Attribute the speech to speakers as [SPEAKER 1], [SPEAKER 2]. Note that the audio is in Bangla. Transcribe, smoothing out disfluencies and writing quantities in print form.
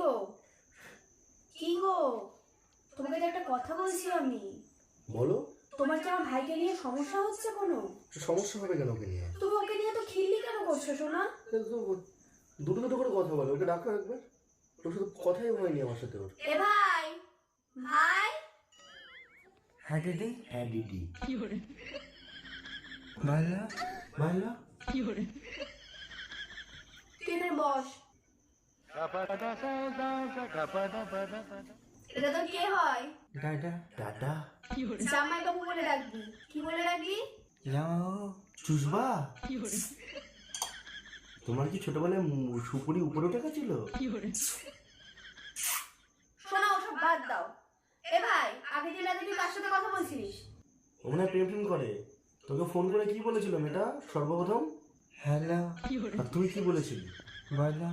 [SPEAKER 1] গো কি গো, তোমাকে যে একটা কথা বলছি আমি।
[SPEAKER 2] বলো।
[SPEAKER 1] তোমার কি আমার ভাইকে নিয়ে সমস্যা হচ্ছে কোনো?
[SPEAKER 2] সমস্যা হবে কেন ওকে নিয়ে?
[SPEAKER 1] তুমি ওকে নিয়ে তো খিল্লি কেন করছো সোনা?
[SPEAKER 2] দুটো দুটো করে কথা বলো, ওকে ডাকো একবার। ওর সাথে কথাই হয়নি আমার সাথে ওর।
[SPEAKER 1] এ ভাই, ভাই।
[SPEAKER 3] হ্যাঁ দিদি।
[SPEAKER 2] হ্যাঁ দিদি।
[SPEAKER 3] ভালো
[SPEAKER 2] ভালো।
[SPEAKER 1] তুই এখানে বস। এটা তো কে হয়?
[SPEAKER 3] দাদা।
[SPEAKER 2] দাদা।
[SPEAKER 1] জামাই বাবু বলে ডাকবি। কি বলে ডাকবি?
[SPEAKER 3] যাও
[SPEAKER 2] চুষবা। তোমার কি ছোটবেলায় সুপুরি উপরে উঠে গেছিল?
[SPEAKER 1] শোনা, ওসব বাদ দাও। এ ভাই, আগে দিন রাতে তুই কার সাথে কথা বলছিলিস?
[SPEAKER 2] ও মনে হয় প্রেম টেম করে। তোকে ফোন করে কি বলেছিল মেয়েটা সর্বপ্রথম?
[SPEAKER 3] হ্যালো
[SPEAKER 2] আর তুই কি বলেছিলি?
[SPEAKER 3] বলো